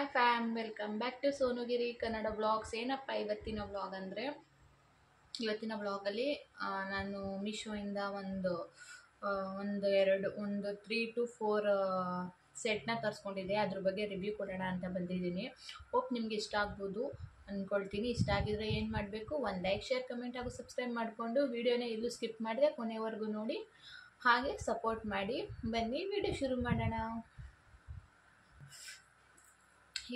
Hi fam, welcome back to Sonugiri Kannada vlogs. ಏನಪ್ಪ ಇವತ್ತಿನ ವ್ಲಾಗಲ್ಲಿ ನಾನು ಮೀಶೋಯಿಂದ ಒಂದು 3 to 4 ಸೆಟ್ನ ತರಿಸ್ಕೊಂಡಿದ್ದೆ. ಅದ್ರ ಬಗ್ಗೆ ರಿವ್ಯೂ ಕೊಡೋಣ ಅಂತ ಬಂದಿದ್ದೀನಿ. ಹೋಪ್ ನಿಮ್ಗೆ ಇಷ್ಟ ಆಗ್ಬೋದು ಅಂದ್ಕೊಳ್ತೀನಿ. ಇಷ್ಟ ಆಗಿದ್ರೆ ಏನು ಮಾಡಬೇಕು, ಒಂದು ಲೈಕ್, ಶೇರ್, ಕಮೆಂಟ್ ಹಾಗೂ ಸಬ್ಸ್ಕ್ರೈಬ್ ಮಾಡಿಕೊಂಡು ವಿಡಿಯೋನ ಎಲ್ಲೂ ಸ್ಕಿಪ್ ಮಾಡಿದೆ ಕೊನೆವರೆಗೂ ನೋಡಿ, ಹಾಗೆ ಸಪೋರ್ಟ್ ಮಾಡಿ. ಬನ್ನಿ ವಿಡಿಯೋ ಶುರು ಮಾಡೋಣ.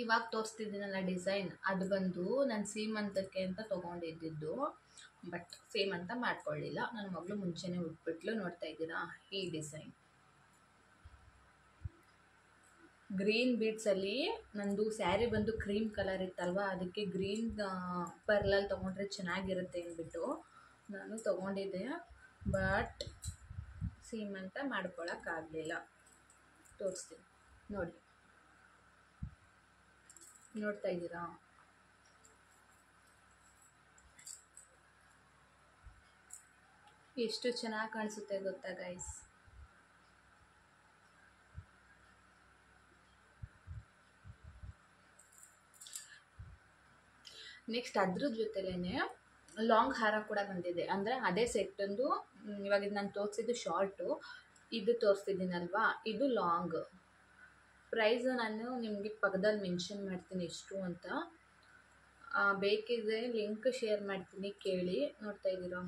ಇವಾಗ ತೋರಿಸ್ತಿದ್ದೀನಲ್ಲ ಡಿಸೈನ್, ಅದು ಬಂದು ನಾನು ಸೀಮಂತಕ್ಕೆ ಅಂತ ತೊಗೊಂಡಿದ್ದು. ಬಟ್ ಸೀಮಂತ ಮಾಡ್ಕೊಳ್ಳಿಲ್ಲ, ನನ್ನ ಮಗಳು ಮುಂಚೆನೇ ಉಟ್ಬಿಟ್ಲು. ನೋಡ್ತಾ ಇದ್ದೀರಾ ಈ ಡಿಸೈನ್, ಗ್ರೀನ್ ಬೀಡ್ಸಲ್ಲಿ. ನಂದು ಸ್ಯಾರಿ ಬಂದು ಕ್ರೀಮ್ ಕಲರ್ ಇತ್ತಲ್ವ, ಅದಕ್ಕೆ ಗ್ರೀನ್ ಪರ್ಲಲ್ಲಿ ತೊಗೊಂಡ್ರೆ ಚೆನ್ನಾಗಿರುತ್ತೆ ಅಂದ್ಬಿಟ್ಟು ನಾನು ತೊಗೊಂಡಿದ್ದೆ. ಬಟ್ ಸೀಮಂತ ಮಾಡ್ಕೊಳಕ್ಕಾಗಲಿಲ್ಲ. ತೋರಿಸ್ತೀನಿ ನೋಡಿ, ನೋಡ್ತಾ ಇದ್ದೀರಾ ಎಷ್ಟು ಚೆನ್ನಾಗಿ ಕಾಣಿಸುತ್ತೆ ಗೊತ್ತಾ ಗೈಸ್. ನೆಕ್ಸ್ಟ್ ಅದ್ರ ಜೊತೆಲೇ ಲಾಂಗ್ ಹಾರ ಕೂಡ ಬಂದಿದೆ. ಅಂದರೆ ಅದೇ ಸೆಟ್ಟೊಂದು, ಇವಾಗ ಇದು ನಾನು ತೋರಿಸಿದ್ದು ಶಾರ್ಟು, ಇದು ತೋರಿಸ್ತಿದ್ದೀನಲ್ವಾ ಇದು ಲಾಂಗ್. ಪ್ರೈಸ್ ನಾನು ನಿಮಗೆ ಪಕ್ಕದಲ್ಲಿ ಮೆನ್ಷನ್ ಮಾಡ್ತೀನಿ ಎಷ್ಟು ಅಂತ. ಬೇಕಿದ್ರೆ ಲಿಂಕ್ ಶೇರ್ ಮಾಡ್ತೀನಿ, ಕೇಳಿ. ನೋಡ್ತಾ ಇದ್ದೀರಾ,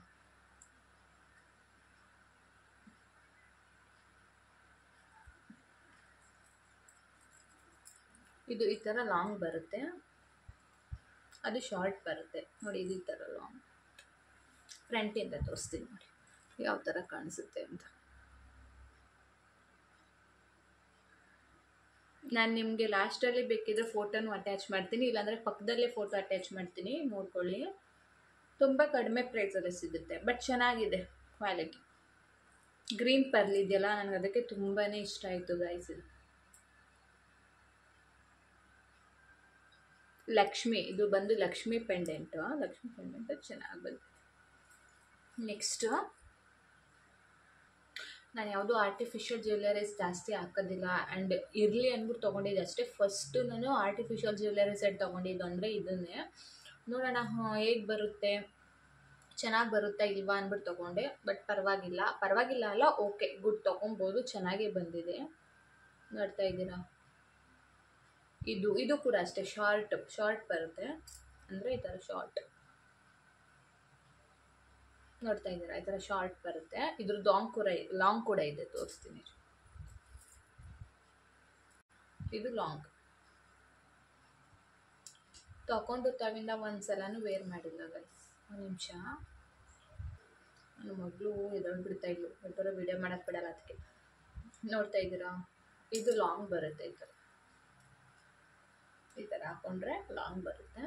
ಇದು ಈ ಥರ ಲಾಂಗ್ ಬರುತ್ತೆ, ಅದು ಶಾರ್ಟ್ ಬರುತ್ತೆ ನೋಡಿ. ಇದು ಈ ಥರ ಲಾಂಗ್. ಫ್ರಂಟಿಂದ ತೋರಿಸ್ತೀನಿ ನೋಡಿ ಯಾವ ಥರ ಕಾಣಿಸುತ್ತೆ ಅಂತ. ನಾನು ನಿಮಗೆ ಲಾಸ್ಟಲ್ಲಿ ಬೇಕಿದ್ರೆ ಫೋಟೋನು ಅಟ್ಯಾಚ್ ಮಾಡ್ತೀನಿ, ಇಲ್ಲಾಂದರೆ ಪಕ್ಕದಲ್ಲೇ ಫೋಟೋ ಅಟ್ಯಾಚ್ ಮಾಡ್ತೀನಿ, ನೋಡ್ಕೊಳ್ಳಿ. ತುಂಬ ಕಡಿಮೆ ಪ್ರೈಸಲ್ಲಿ ಸಿಗುತ್ತೆ, ಬಟ್ ಚೆನ್ನಾಗಿದೆ ಕ್ವಾಲಿಟಿ. ಗ್ರೀನ್ ಪರ್ಲ್ ಇದೆಯಲ್ಲ, ನನಗೆ ಅದಕ್ಕೆ ತುಂಬಾ ಇಷ್ಟ ಆಯಿತು ಗೈಸ್. ಇದು ಲಕ್ಷ್ಮಿ, ಇದು ಬಂದು ಲಕ್ಷ್ಮಿ ಪೆಂಡೆಂಟ್ ಚೆನ್ನಾಗಿ ಬಂದಿದೆ. ನೆಕ್ಸ್ಟ್, ನಾನು ಯಾವುದೂ ಆರ್ಟಿಫಿಷಿಯಲ್ ಜ್ಯುವೆಲ್ಲರೀಸ್ ಜಾಸ್ತಿ ಹಾಕೋದಿಲ್ಲ, ಆ್ಯಂಡ್ ಇರಲಿ ಅಂದ್ಬಿಟ್ಟು ತೊಗೊಂಡಿದ್ದೆ ಅಷ್ಟೇ. ಫಸ್ಟು ನಾನು ಆರ್ಟಿಫಿಷಿಯಲ್ ಜ್ಯುವೆಲ್ಲರಿ ಸೆಟ್ ತೊಗೊಂಡಿದ್ದು ಅಂದರೆ ಇದನ್ನೇ. ನೋಡೋಣ ಹೇಗೆ ಬರುತ್ತೆ, ಚೆನ್ನಾಗಿ ಬರುತ್ತಾ ಇಲ್ವಾ ಅಂದ್ಬಿಟ್ಟು ತೊಗೊಂಡೆ. ಬಟ್ ಪರವಾಗಿಲ್ಲ ಅಲ್ಲ, ಓಕೆ ಗುಡ್, ತೊಗೊಬೋದು, ಚೆನ್ನಾಗೇ ಬಂದಿದೆ. ನೋಡ್ತಾ ಇದ್ದೀರಾ, ಇದು ಕೂಡ ಅಷ್ಟೇ ಶಾರ್ಟ್ ಬರುತ್ತೆ, ಅಂದರೆ ಈ ಥರ ಶಾರ್ಟ್. ನೋಡ್ತಾ ಇದ್ದೀರಾ, ಈ ಥರ ಶಾರ್ಟ್ ಬರುತ್ತೆ. ಇದ್ರದ್ದು ಲಾಂಗ್ ಕೂಡ ಇದೆ, ತೋರಿಸ್ತೀನಿ. ಇದು ಲಾಂಗ್. ತಗೊಂಡು ತಾವಿಂದ ಒಂದ್ಸಲನೂ ವೇರ್ ಮಾಡಿಲ್ಲ ಗೈಸ್. ಒಂದು ನಿಮಿಷ, ನನ್ನ ಮಗಳು ಎದೊಳ್ಬಿಡ್ತಾ ಇದ್ಲು, ಒಂಥರ ವಿಡಿಯೋ ಮಾಡೋಕ್ಕೆ ಬಿಡಲ್ಲ ಅದಕ್ಕೆ. ನೋಡ್ತಾ ಇದ್ದೀರಾ, ಇದು ಲಾಂಗ್ ಬರುತ್ತೆ. ಈ ಥರ ಹಾಕೊಂಡ್ರೆ ಲಾಂಗ್ ಬರುತ್ತೆ,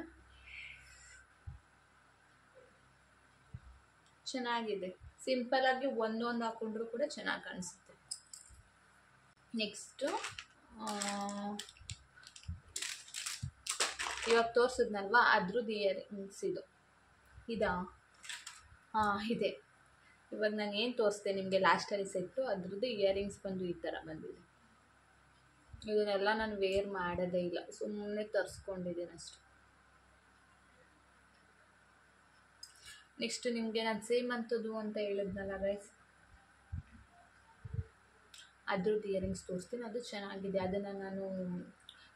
ಚೆನ್ನಾಗಿದೆ. ಸಿಂಪಲ್ಲಾಗಿ ಒಂದೊಂದು ಹಾಕೊಂಡ್ರು ಕೂಡ ಚೆನ್ನಾಗಿ ಕಾಣಿಸುತ್ತೆ. ನೆಕ್ಸ್ಟು, ಇವಾಗ ತೋರಿಸಿದ್ನಲ್ವಾ ಅದ್ರದ್ದು ಇಯರಿಂಗ್ಸ್. ಇದಾ ಇದೆ. ಇವಾಗ ನಾನು ಏನು ತೋರಿಸ್ದೆ ನಿಮಗೆ ಲಾಸ್ಟಲ್ಲಿ ಸೆಟ್ಟು, ಅದ್ರದ್ದು ಇಯರಿಂಗ್ಸ್ ಬಂದು ಈ ಥರ ಬಂದಿದೆ. ಇದನ್ನೆಲ್ಲ ನಾನು ವೇರ್ ಮಾಡೋದೇ ಇಲ್ಲ, ಸುಮ್ಮನೆ ತರಿಸ್ಕೊಂಡಿದ್ದೀನಿ ಅಷ್ಟೆ. ನೆಕ್ಸ್ಟ್ ನಿಮಗೆ ನಾನು ಸೀಮಂತದ್ದು ಅಂತ ಹೇಳಿದ್ನಲ್ಲ ಗೈಸ್, ಅದ್ರದ್ದು ಇಯರಿಂಗ್ಸ್ ತೋರಿಸ್ತೀನಿ. ಅದು ಚೆನ್ನಾಗಿದೆ, ಅದನ್ನು ನಾನು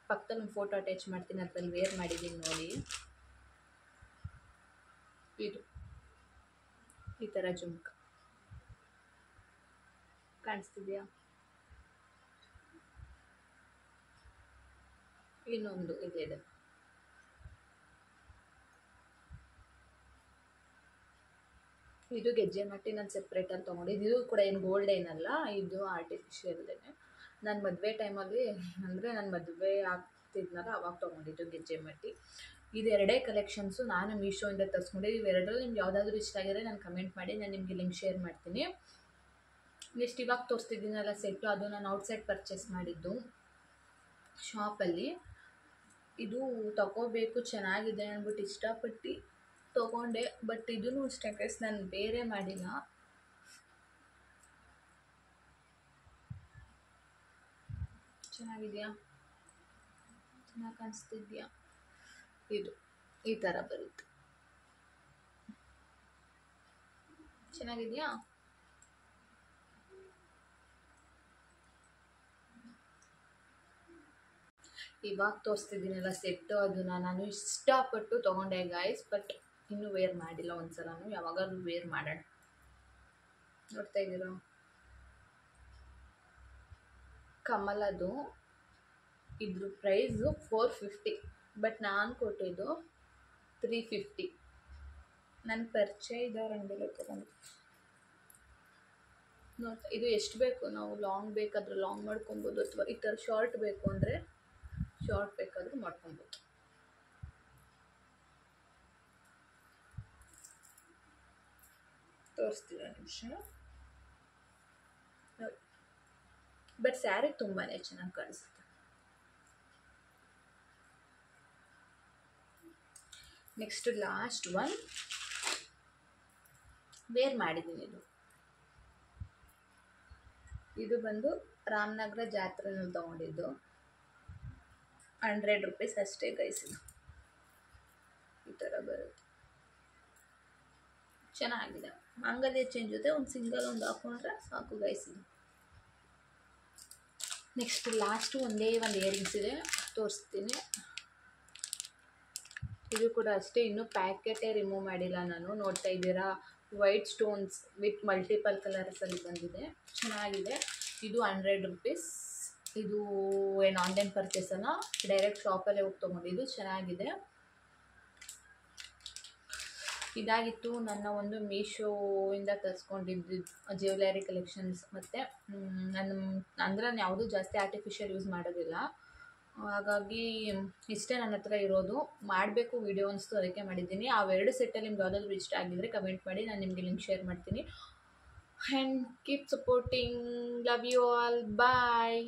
ಪಕ್ಕದಲ್ಲಿ ಒಂದು ಫೋಟೋ ಅಟ್ಯಾಚ್ ಮಾಡ್ತೀನಿ, ಅದರಲ್ಲಿ ವೇರ್ ಮಾಡಿದ್ದೀನಿ ನೋಡಿ. ಇದು ಈ ಥರ ಜುಮ್ಕ ಕಾಣಿಸ್ತಿದೆಯಾ? ಇನ್ನೊಂದು ಇದೆ, ಇದು ಗೆಜ್ಜೆ ಮಟ್ಟಿ ನಾನು ಸೆಪ್ರೇಟಲ್ಲಿ ತೊಗೊಂಡಿದ್ದು. ಇದು ಕೂಡ ಏನು ಗೋಲ್ಡ್ ಏನಲ್ಲ, ಇದು ಆರ್ಟಿಫಿಷಿಯಲ್ದೇ. ನಾನು ಮದುವೆ ಟೈಮಲ್ಲಿ, ಅಂದರೆ ನಾನು ಮದುವೆ ಆಗ್ತಿದ್ನಲ್ಲ ಅವಾಗ ತೊಗೊಂಡಿದ್ದು ಗೆಜ್ಜೆ ಮಟ್ಟಿ. ಇದು ಎರಡೇ ಕಲೆಕ್ಷನ್ಸು ನಾನು ಮೀಶೋಯಿಂದ ತರಿಸ್ಕೊಂಡಿದ್ದು. ಇವೆರಡರಲ್ಲಿ ನಿಮ್ಗೆ ಯಾವುದಾದ್ರೂ ಇಷ್ಟ ಆಗಿದ್ರೆ ನಾನು ಕಮೆಂಟ್ ಮಾಡಿ, ನಾನು ನಿಮಗೆ ಲಿಂಕ್ ಶೇರ್ ಮಾಡ್ತೀನಿ. ನೆಕ್ಸ್ಟ್ ಇವಾಗ ತೋರಿಸ್ತಿದ್ದೀನಲ್ಲ ಸೆಟ್ಟು, ಅದು ನಾನು ಔಟ್ಸೈಡ್ ಪರ್ಚೇಸ್ ಮಾಡಿದ್ದು ಶಾಪಲ್ಲಿ. ಇದು ತಗೋಬೇಕು, ಚೆನ್ನಾಗಿದೆ ಅಂದ್ಬಿಟ್ಟು ಇಷ್ಟಪಟ್ಟು ತೊಗೊಂಡೆ. ಬಟ್ ಇದೂ ಅಷ್ಟೇ ಗೈಸ್, ನಾನು ಬೇರೆ ಮಾಡಿಲ್ಲ. ಚೆನ್ನಾಗಿದೆಯಾ? ಚೆನ್ನಾಗಿ ಕಾಣಿಸ್ತಿದ್ಯಾ? ಇದು ಈ ಥರ ಬರುತ್ತೆ. ಚೆನ್ನಾಗಿದೆಯಾ? ಇವಾಗ ತೋರಿಸ್ತಿದ್ದೀನಲ್ಲ ಸೆಟ್ಟು, ಅದನ್ನ ನಾನು ಇಷ್ಟಪಟ್ಟು ತೊಗೊಂಡೆ ಗಾಯ್ಸ್. ಬಟ್ ಇನ್ನೂ ವೇರ್ ಮಾಡಿಲ್ಲ ಒಂದ್ಸಲನೂ, ಯಾವಾಗಾದ್ರೂ ವೇರ್ ಮಾಡೋಣ. ನೋಡ್ತಾ ಇದ್ದೀರಾ? ಕಮಲದು ಇದ್ರ ಪ್ರೈಸು 450, ಬಟ್ ನಾನು ಕೊಟ್ಟಿದ್ದು 350. ನನ್ನ ಪರಿಚಯ ಇದ್ದವ್ರು ಅಂಗಡಿಯಲ್ಲಿ ತೊಗೊಂಡು. ನೋಡ್ತಾ ಇದು ಎಷ್ಟು ಬೇಕು, ನಾವು ಲಾಂಗ್ ಬೇಕಾದ್ರೆ ಲಾಂಗ್ ಮಾಡ್ಕೊಬೋದು, ಅಥವಾ ಈ ಥರ ಶಾರ್ಟ್ ಬೇಕು ಅಂದರೆ ಶಾರ್ಟ್ ಬೇಕಾದರೂ ಮಾಡ್ಕೊಬೋದು. ತೋರಿಸ್ತೀರ ನಿಮಿಷ. ನೋಡಿ, ಬಟ್ ಸ್ಯಾರಿ ತುಂಬಾ ಚೆನ್ನಾಗಿ ಕಾಣಿಸುತ್ತೆ. ನೆಕ್ಸ್ಟ್ ಲಾಸ್ಟ್ ಒನ್ ವೇರ್ ಮಾಡಿದ್ದೀನಿ. ಇದು ಬಂದು ರಾಮನಗರ ಜಾತ್ರೆನಲ್ಲಿ ತೊಗೊಂಡಿದ್ದು. 100 ರೂಪೀಸ್ ಅಷ್ಟೇ ಗೈಸ್. ಇದು ಈ ಥರ ಬರುತ್ತೆ, ಚೆನ್ನಾಗಿದೆ. ಮಾಂಗಲ್ಯ ಚೇಂಜ್ ಜೊತೆ ಒಂದು ಸಿಂಗಲ್ ಒಂದು ಹಾಕೊಂಡ್ರೆ ಸಾಕು ಗೈಸ್. ಇದು ನೆಕ್ಸ್ಟ್ ಲಾಸ್ಟು ಒಂದೇ ಒಂದು ಇಯರಿಂಗ್ಸ್ ಇದೆ, ತೋರಿಸ್ತೀನಿ. ಇದು ಕೂಡ ಅಷ್ಟೇ, ಇನ್ನೂ ಪ್ಯಾಕೆಟೇ ರಿಮೂವ್ ಮಾಡಿಲ್ಲ ನಾನು. ನೋಡ್ತಾ ಇದ್ದೀರಾ, ವೈಟ್ ಸ್ಟೋನ್ಸ್ ವಿತ್ ಮಲ್ಟಿಪಲ್ ಕಲರ್ಸಲ್ಲಿ ಬಂದಿದೆ, ಚೆನ್ನಾಗಿದೆ. ಇದು 100 ರೂಪೀಸ್. ಇದು ಏನು ಆನ್ಲೈನ್ ಪರ್ಚೇಸನ್ನು ಡೈರೆಕ್ಟ್ ಶಾಪಲ್ಲೇ ಹೋಗಿ ತೊಗೊಂಡಿದ್ದು, ಚೆನ್ನಾಗಿದೆ. ಇದಾಗಿತ್ತು ನನ್ನ ಒಂದು ಮೀಶೋಯಿಂದ ತರಿಸ್ಕೊಂಡಿದ್ದು ಜ್ಯುವೆಲರಿ ಕಲೆಕ್ಷನ್ಸ್. ಮತ್ತು ನಾನು ಯಾವುದೂ ಜಾಸ್ತಿ ಆರ್ಟಿಫಿಷಿಯಲ್ ಯೂಸ್ ಮಾಡೋದಿಲ್ಲ, ಹಾಗಾಗಿ ಇಷ್ಟೇ ನನ್ನ ಹತ್ರ ಇರೋದು. ಮಾಡಬೇಕು ವಿಡಿಯೋ ಅನಿಸ್ತು, ಅದಕ್ಕೆ ಮಾಡಿದ್ದೀನಿ. ಆ 2 ಸೆಟ್ಟಲ್ಲಿ ನಿಮ್ಗೆ ಯಾವುದಾದ್ರೂ ಇಷ್ಟ ಆಗಿದ್ದರೆ ಕಮೆಂಟ್ ಮಾಡಿ, ನಾನು ನಿಮಗೆ ಲಿಂಕ್ ಶೇರ್ ಮಾಡ್ತೀನಿ. And keep supporting. Love you all. Bye.